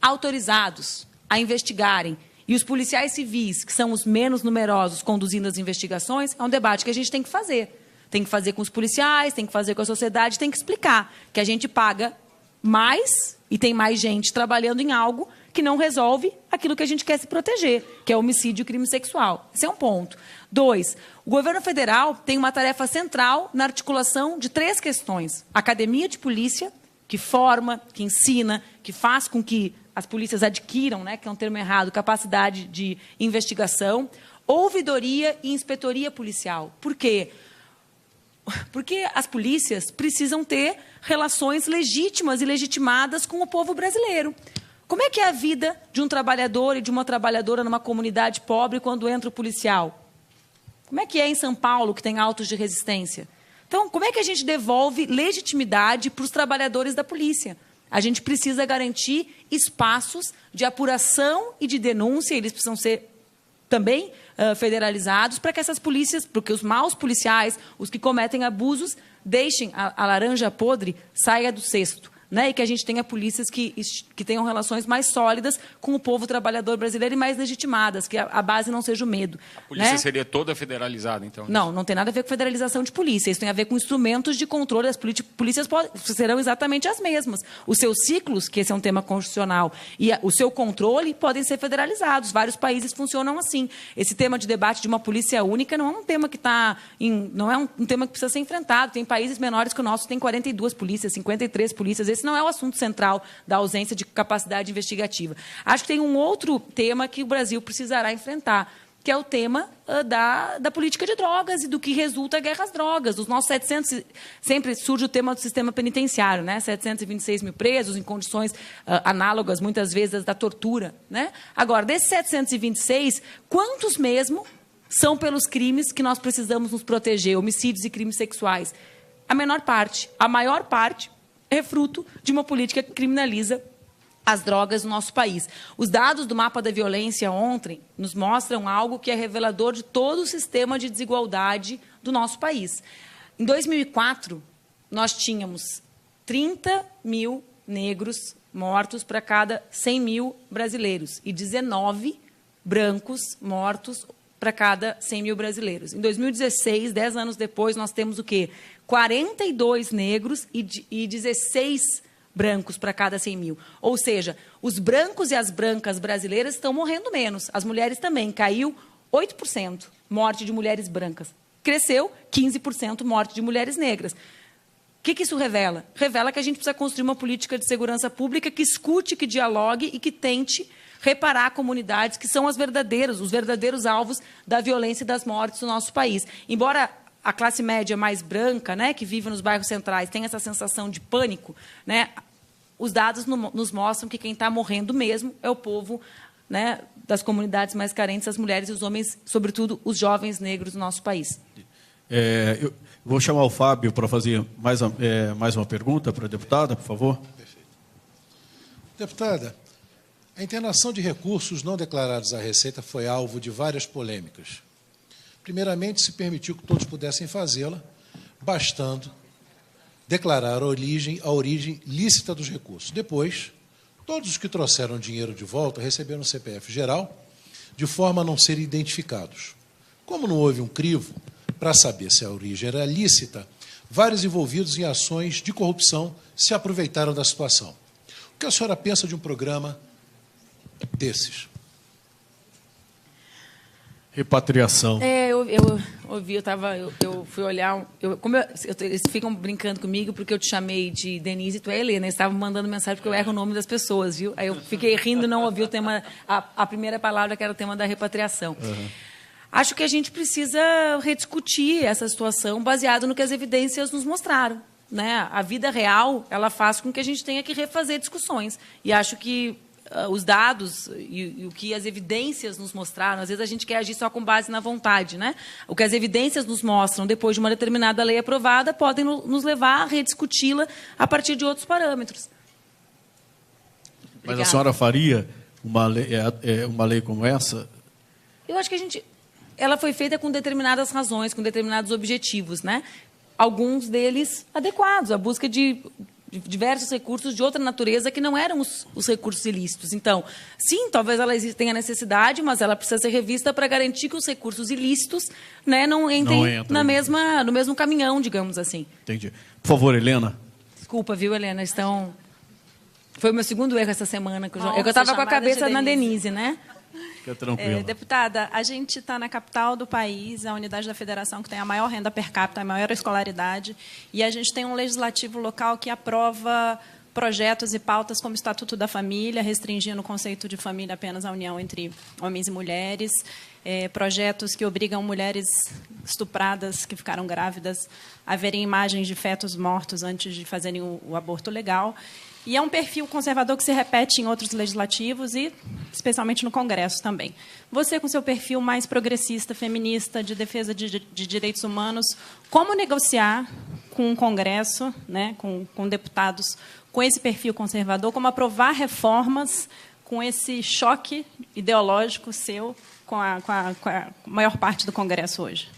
autorizados a investigarem, e os policiais civis, que são os menos numerosos, conduzindo as investigações, é um debate que a gente tem que fazer. Tem que fazer com os policiais, tem que fazer com a sociedade, tem que explicar que a gente paga mais e tem mais gente trabalhando em algo que não resolve aquilo que a gente quer se proteger, que é homicídio e crime sexual. Esse é um ponto. 2, o governo federal tem uma tarefa central na articulação de 3 questões. Academia de polícia, que forma, que ensina, que faz com que as polícias adquiram, né, que é um termo errado, capacidade de investigação, ouvidoria e inspetoria policial. Por quê? Porque as polícias precisam ter relações legítimas e legitimadas com o povo brasileiro. Como é que é a vida de um trabalhador e de uma trabalhadora numa comunidade pobre quando entra o policial? Como é que é em São Paulo, que tem autos de resistência? Então, como é que a gente devolve legitimidade para os trabalhadores da polícia? A gente precisa garantir espaços de apuração e de denúncia, eles precisam ser também federalizados, para que essas polícias, porque os maus policiais, os que cometem abusos, deixem a laranja podre, saia do cesto. Né, e que a gente tenha polícias que tenham relações mais sólidas com o povo trabalhador brasileiro e mais legitimadas, que a base não seja o medo. A polícia, né, seria toda federalizada, então? Não tem nada a ver com federalização de polícia. Isso tem a ver com instrumentos de controle. As polícias serão exatamente as mesmas. Os seus ciclos, que esse é um tema constitucional, e o seu controle podem ser federalizados. Vários países funcionam assim. Esse tema de debate de uma polícia única não é um tema que não é um tema que precisa ser enfrentado. Tem países menores que o nosso, tem 42 polícias, 53 polícias. Esse não é o assunto central da ausência de capacidade investigativa. Acho que tem um outro tema que o Brasil precisará enfrentar, que é o tema da política de drogas e do que resulta a guerra às drogas. Os nossos 700... Sempre surge o tema do sistema penitenciário, né? 726 mil presos em condições análogas, muitas vezes, da tortura. Né? Agora, desses 726, quantos mesmo são pelos crimes que nós precisamos nos proteger, homicídios e crimes sexuais? A menor parte. A maior parte é fruto de uma política que criminaliza as drogas no nosso país. Os dados do mapa da violência ontem nos mostram algo que é revelador de todo o sistema de desigualdade do nosso país. Em 2004, nós tínhamos 30 mil negros mortos para cada 100 mil brasileiros e 19 brancos mortos para cada 100 mil brasileiros. Em 2016, 10 anos depois, nós temos o quê? 42 negros e 16 brancos para cada 100 mil. Ou seja, os brancos e as brancas brasileiras estão morrendo menos. As mulheres também. Caiu 8% morte de mulheres brancas. Cresceu 15% morte de mulheres negras. O que isso revela? Revela que a gente precisa construir uma política de segurança pública que escute, que dialogue e que tente reparar comunidades que são os verdadeiros alvos da violência e das mortes no nosso país. Embora a classe média mais branca, né, que vive nos bairros centrais, tenha essa sensação de pânico, né, os dados nos mostram que quem está morrendo mesmo é o povo, né, das comunidades mais carentes, as mulheres e os homens, sobretudo os jovens negros do nosso país. Eu vou chamar o Fábio para fazer mais uma pergunta para a deputada, por favor. Perfeito. Deputada, a internação de recursos não declarados à Receita foi alvo de várias polêmicas. Primeiramente, se permitiu que todos pudessem fazê-la, bastando declarar a origem lícita dos recursos. Depois, todos os que trouxeram dinheiro de volta receberam o CPF geral, de forma a não serem identificados. Como não houve um crivo para saber se a origem era lícita, vários envolvidos em ações de corrupção se aproveitaram da situação. que a senhora pensa de um programa desses? Repatriação. Eu ouvi, eu fui olhar. Eles ficam brincando comigo porque eu te chamei de Denise e tu é Helena. Eles estavam mandando mensagem porque eu erro o nome das pessoas, viu? Aí eu fiquei rindo e não ouvi o tema, a primeira palavra que era o tema da repatriação. Uhum. Acho que a gente precisa rediscutir essa situação baseado no que as evidências nos mostraram, né? A vida real, ela faz com que a gente tenha que refazer discussões. E acho que os dados e o que as evidências nos mostraram, às vezes a gente quer agir só com base na vontade, né? O que as evidências nos mostram depois de uma determinada lei aprovada podem nos levar a rediscuti-la a partir de outros parâmetros. Mas Obrigada. a senhora faria uma lei como essa? Eu acho que ela foi feita com determinadas razões, com determinados objetivos, né? Alguns deles adequados, a busca de diversos recursos de outra natureza que não eram os recursos ilícitos. Então, sim, talvez ela tenha necessidade, mas ela precisa ser revista para garantir que os recursos ilícitos, né, não entrem no mesmo caminhão, digamos assim. Entendi. Por favor, Helena. Desculpa, viu, Helena? Foi o meu segundo erro essa semana. Eu estava com a cabeça na Denise, né? Fica tranquila. Deputada, a gente está na capital do país, a unidade da federação que tem a maior renda per capita, a maior escolaridade, e a gente tem um legislativo local que aprova projetos e pautas como o Estatuto da Família, restringindo o conceito de família apenas à união entre homens e mulheres, projetos que obrigam mulheres estupradas que ficaram grávidas a verem imagens de fetos mortos antes de fazerem o aborto legal. E é um perfil conservador que se repete em outros legislativos e, especialmente, no Congresso também. Você, com seu perfil mais progressista, feminista, de defesa de direitos humanos, como negociar com o Congresso, né, com deputados com esse perfil conservador, como aprovar reformas com esse choque ideológico seu com a maior parte do Congresso hoje?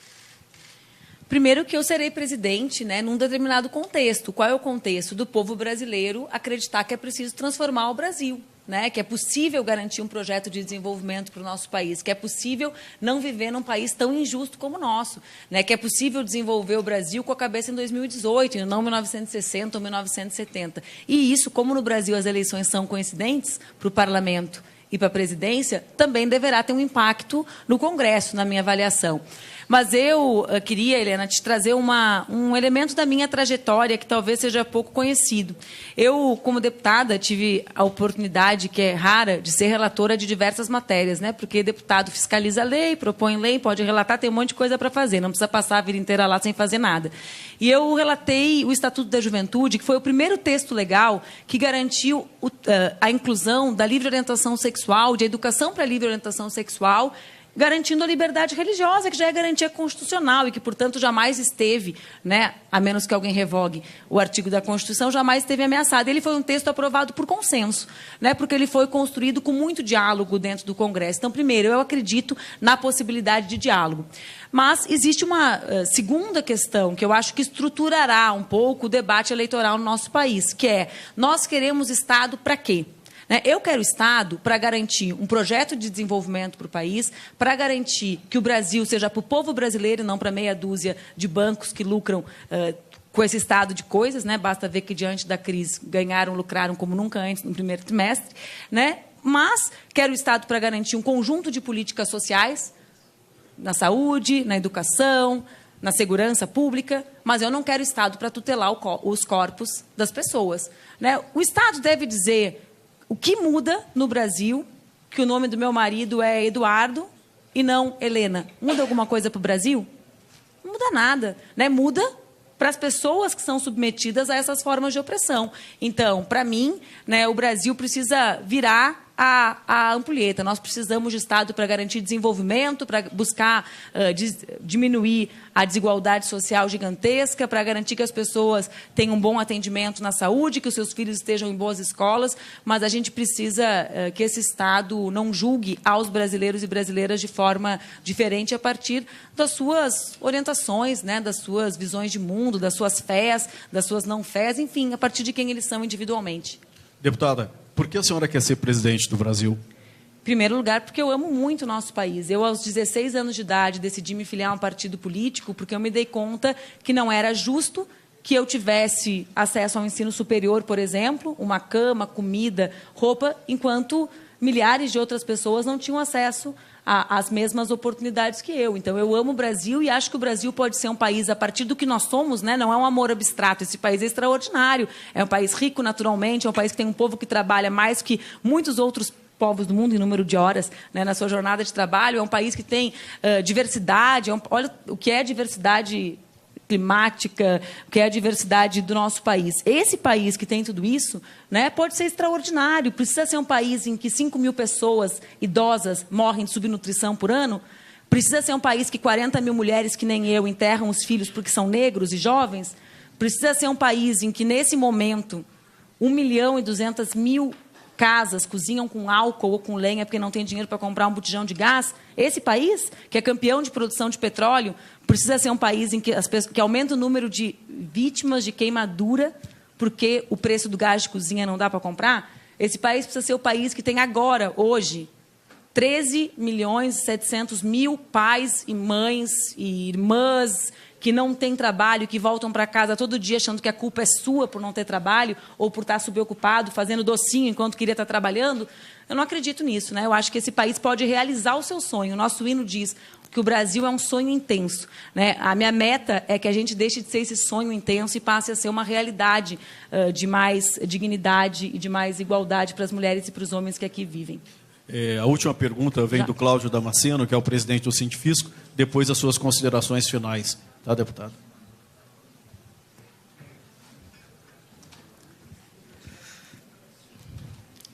Primeiro que eu serei presidente, né, num determinado contexto. Qual é o contexto? Do povo brasileiro acreditar que é preciso transformar o Brasil, né, que é possível garantir um projeto de desenvolvimento para o nosso país, que é possível não viver num país tão injusto como o nosso, né, que é possível desenvolver o Brasil com a cabeça em 2018, e não 1960 ou 1970. E isso, como no Brasil as eleições são coincidentes para o parlamento e para a presidência, também deverá ter um impacto no Congresso, na minha avaliação. Mas eu queria, Helena, te trazer um elemento da minha trajetória que talvez seja pouco conhecido. Eu, como deputada, tive a oportunidade, que é rara, de ser relatora de diversas matérias, né? Porque deputado fiscaliza a lei, propõe lei, pode relatar, tem um monte de coisa para fazer, não precisa passar a vida inteira lá sem fazer nada. E eu relatei o Estatuto da Juventude, que foi o primeiro texto legal que garantiu a inclusão da livre orientação sexual, de educação para a livre orientação sexual, garantindo a liberdade religiosa, que já é garantia constitucional e que, portanto, jamais esteve, né, a menos que alguém revogue o artigo da Constituição, jamais esteve ameaçado. Ele foi um texto aprovado por consenso, né, porque ele foi construído com muito diálogo dentro do Congresso. Então, primeiro, eu acredito na possibilidade de diálogo. Mas existe uma segunda questão que eu acho que estruturará um pouco o debate eleitoral no nosso país, que é: nós queremos Estado para quê? Eu quero Estado para garantir um projeto de desenvolvimento para o país, para garantir que o Brasil seja para o povo brasileiro e não para meia dúzia de bancos que lucram com esse estado de coisas, né? Basta ver que, diante da crise, lucraram como nunca antes no primeiro trimestre, né? Mas quero Estado para garantir um conjunto de políticas sociais, na saúde, na educação, na segurança pública, mas eu não quero Estado para tutelar os corpos das pessoas, né? O Estado deve dizer o que muda no Brasil, que o nome do meu marido é Eduardo e não Helena. Muda alguma coisa para o Brasil? Não muda nada, né? Muda para as pessoas que são submetidas a essas formas de opressão. Então, para mim, né, o Brasil precisa virar a ampulheta. Nós precisamos de Estado para garantir desenvolvimento, para buscar diminuir a desigualdade social gigantesca, para garantir que as pessoas tenham um bom atendimento na saúde, que os seus filhos estejam em boas escolas, mas a gente precisa que esse Estado não julgue aos brasileiros e brasileiras de forma diferente a partir das suas orientações, né, das suas visões de mundo, das suas fés, das suas não fés, enfim, a partir de quem eles são individualmente. Deputada, por que a senhora quer ser presidente do Brasil? Em primeiro lugar, porque eu amo muito o nosso país. Eu, aos 16 anos de idade, decidi me filiar a um partido político porque eu me dei conta que não era justo que eu tivesse acesso ao ensino superior, por exemplo, uma cama, comida, roupa, enquanto milhares de outras pessoas não tinham acesso às mesmas oportunidades que eu. Então, eu amo o Brasil e acho que o Brasil pode ser um país, a partir do que nós somos, né? Não é um amor abstrato, esse país é extraordinário, é um país rico naturalmente, é um país que tem um povo que trabalha mais que muitos outros povos do mundo em número de horas, né, na sua jornada de trabalho, é um país que tem diversidade, olha o que é diversidade climática, o que é a diversidade do nosso país. Esse país que tem tudo isso, né, pode ser extraordinário. Precisa ser um país em que 5.000 pessoas idosas morrem de subnutrição por ano. Precisa ser um país que 40.000 mulheres que nem eu enterram os filhos porque são negros e jovens. Precisa ser um país em que, nesse momento, 1.200.000 casas cozinham com álcool ou com lenha porque não tem dinheiro para comprar um botijão de gás. Esse país, que é campeão de produção de petróleo, precisa ser um país em que, que aumenta o número de vítimas de queimadura porque o preço do gás de cozinha não dá para comprar. Esse país precisa ser o país que tem agora, hoje, 13.700.000 pais e mães e irmãs que não têm trabalho, que voltam para casa todo dia achando que a culpa é sua por não ter trabalho ou por estar subocupado, fazendo docinho enquanto queria estar trabalhando. Eu não acredito nisso, né? Eu acho que esse país pode realizar o seu sonho. O nosso hino diz que o Brasil é um sonho intenso, né? A minha meta é que a gente deixe de ser esse sonho intenso e passe a ser uma realidade de mais dignidade e de mais igualdade para as mulheres e para os homens que aqui vivem. A última pergunta vem do Cláudio Damasceno, que é o presidente do Sindifisco, depois as suas considerações finais. Tá, deputado?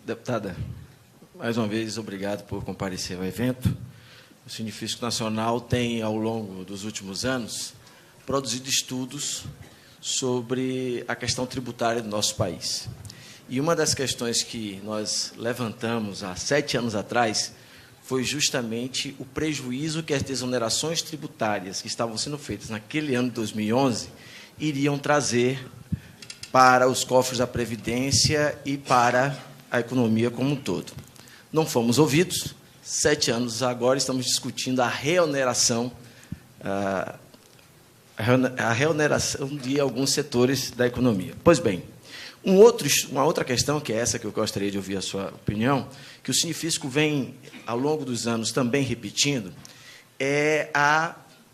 Deputada, mais uma vez, obrigado por comparecer ao evento. O Sindifisco Nacional tem, ao longo dos últimos anos, produzido estudos sobre a questão tributária do nosso país. E uma das questões que nós levantamos há 7 anos atrás foi justamente o prejuízo que as desonerações tributárias que estavam sendo feitas naquele ano de 2011 iriam trazer para os cofres da Previdência e para a economia como um todo. Não fomos ouvidos. 7 anos agora estamos discutindo a reoneração de alguns setores da economia. Pois bem, uma outra questão, que é essa que eu gostaria de ouvir a sua opinião, que o Sindifisco vem, ao longo dos anos, também repetindo, é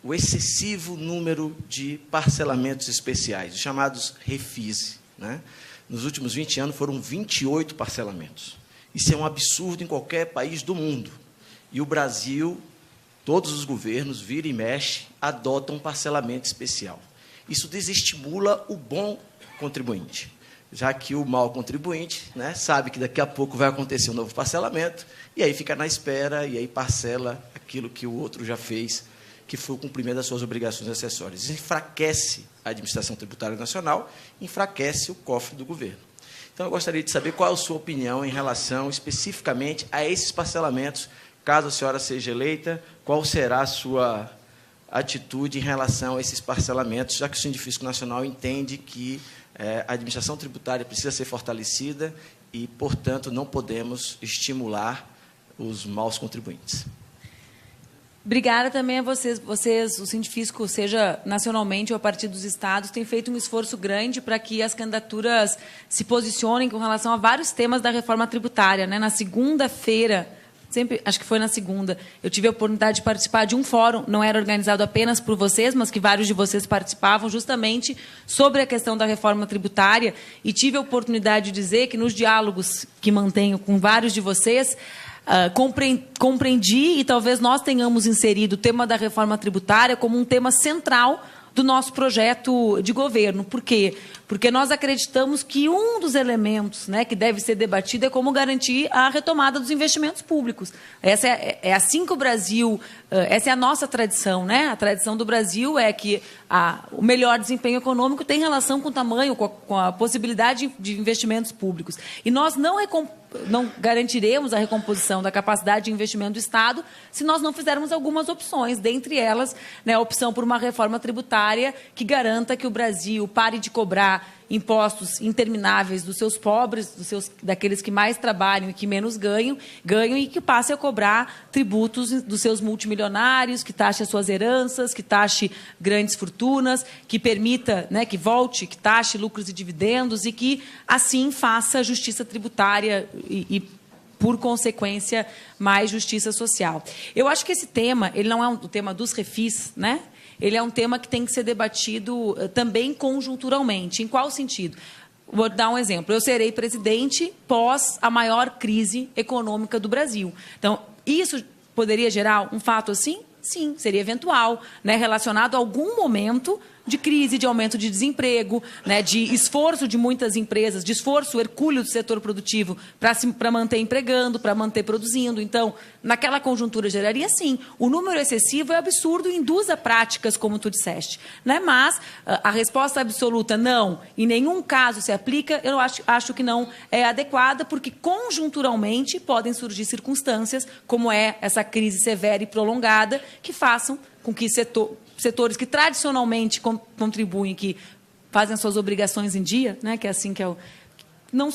o excessivo número de parcelamentos especiais, os chamados refis, né? Nos últimos 20 anos foram 28 parcelamentos. Isso é um absurdo em qualquer país do mundo. E o Brasil, todos os governos, vira e mexe, adotam um parcelamento especial. Isso desestimula o bom contribuinte, já que o mau contribuinte, né, sabe que daqui a pouco vai acontecer um novo parcelamento, e aí fica na espera, e aí parcela aquilo que o outro já fez, que foi o cumprimento das suas obrigações acessórias. Isso enfraquece a administração tributária nacional, enfraquece o cofre do governo. Então, eu gostaria de saber qual é a sua opinião em relação, especificamente, a esses parcelamentos. Caso a senhora seja eleita, qual será a sua atitude em relação a esses parcelamentos, já que o Sindifisco Nacional entende que a administração tributária precisa ser fortalecida e, portanto, não podemos estimular os maus contribuintes. Obrigada também a vocês. O Sindifisco, seja nacionalmente ou a partir dos estados, tem feito um esforço grande para que as candidaturas se posicionem com relação a vários temas da reforma tributária, né? Na segunda-feira, acho que foi na segunda, eu tive a oportunidade de participar de um fórum, não era organizado apenas por vocês, mas que vários de vocês participavam, justamente sobre a questão da reforma tributária, e tive a oportunidade de dizer que, nos diálogos que mantenho com vários de vocês, compreendi, e talvez nós tenhamos inserido o tema da reforma tributária como um tema central do nosso projeto de governo. Por quê? Porque nós acreditamos que um dos elementos, né, que deve ser debatido é como garantir a retomada dos investimentos públicos. Essa é assim que o Brasil, essa é a nossa tradição, né? A tradição do Brasil é que o melhor desempenho econômico tem relação com o tamanho, com a possibilidade de investimentos públicos. E nós não garantiremos a recomposição da capacidade de investimento do Estado se nós não fizermos algumas opções, dentre elas, né, a opção por uma reforma tributária que garanta que o Brasil pare de cobrar impostos intermináveis dos seus pobres, daqueles que mais trabalham e que menos ganham, e que passe a cobrar tributos dos seus multimilionários, que taxe as suas heranças, que taxe grandes fortunas, que permita, né, que volte, que taxe lucros e dividendos e que, assim, faça justiça tributária e por consequência, mais justiça social. Eu acho que esse tema, ele não é o tema dos refis, né? Ele é um tema que tem que ser debatido também conjunturalmente. Em qual sentido? Vou dar um exemplo. Eu serei presidente pós a maior crise econômica do Brasil. Então, isso poderia gerar um fato assim? Sim, seria eventual, né? Relacionado a algum momento de crise, de aumento de desemprego, né, de esforço de muitas empresas, de esforço hercúleo do setor produtivo para manter empregando, para manter produzindo. Então, naquela conjuntura geraria sim. O número excessivo é absurdo e induz a práticas, como tu disseste. Né? Mas a resposta absoluta, não, em nenhum caso se aplica, eu acho que não é adequada, porque conjunturalmente podem surgir circunstâncias, como é essa crise severa e prolongada, que façam com que setores que tradicionalmente contribuem, que fazem as suas obrigações em dia, né, que é assim que é não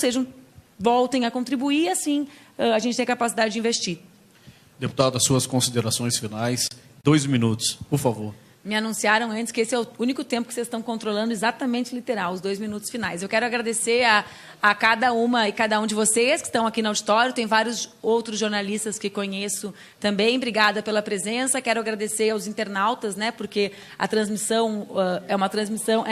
voltem a contribuir, e assim a gente tem a capacidade de investir. Deputada, as suas considerações finais. 2 minutos, por favor. Me anunciaram antes que esse é o único tempo que vocês estão controlando, exatamente literal, os 2 minutos finais. Eu quero agradecer a cada uma e cada um de vocês que estão aqui no auditório. Tem vários outros jornalistas que conheço também. Obrigada pela presença. Quero agradecer aos internautas, né, porque a transmissão é uma transmissão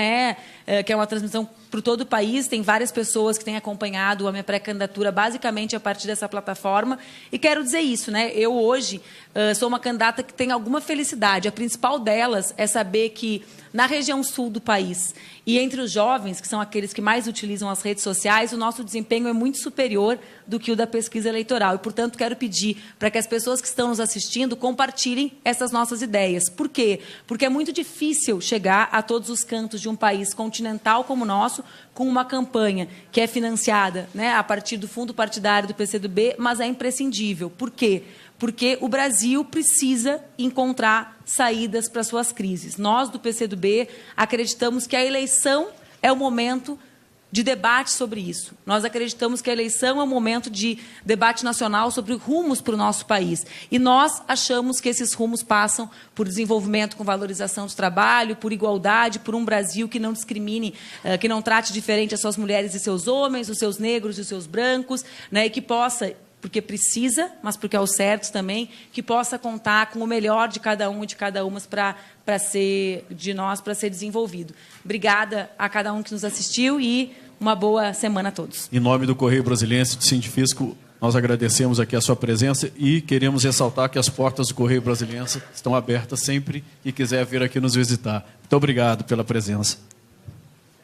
para todo o país. Tem várias pessoas que têm acompanhado a minha pré-candidatura basicamente a partir dessa plataforma. E quero dizer isso, né? Eu hoje sou uma candidata que tem alguma felicidade. A principal delas é saber que na região sul do país e entre os jovens, que são aqueles que mais utilizam as redes sociais, o nosso desempenho é muito superior do que o da pesquisa eleitoral. E, portanto, quero pedir para que as pessoas que estão nos assistindo compartilhem essas nossas ideias. Por quê? Porque é muito difícil chegar a todos os cantos de um país continental como o nosso com uma campanha que é financiada, né, a partir do fundo partidário do PCdoB, mas é imprescindível. Por quê? Porque o Brasil precisa encontrar saídas para suas crises. Nós, do PCdoB, acreditamos que a eleição é o momento de debate sobre isso. Nós acreditamos que a eleição é um momento de debate nacional sobre rumos para o nosso país. E nós achamos que esses rumos passam por desenvolvimento com valorização do trabalho, por igualdade, por um Brasil que não discrimine, que não trate diferente as suas mulheres e seus homens, os seus negros e os seus brancos, né, e que possa, porque precisa, mas porque é o certo também, que possa contar com o melhor de cada um e de cada uma para ser desenvolvido. Obrigada a cada um que nos assistiu e uma boa semana a todos. Em nome do Correio Brasiliense, do Sindifisco, nós agradecemos aqui a sua presença e queremos ressaltar que as portas do Correio Brasiliense estão abertas sempre que quiser vir aqui nos visitar. Muito obrigado pela presença.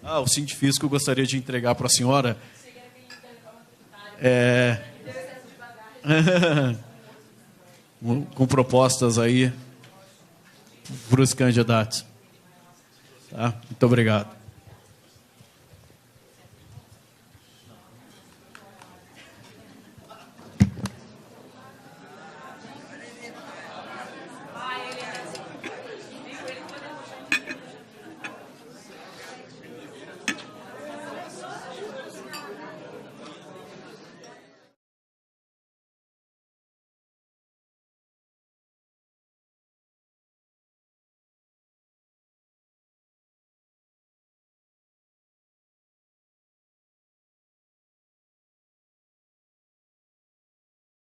O Sindifisco gostaria de entregar para a senhora... com propostas aí para os candidatos. Tá? Muito obrigado.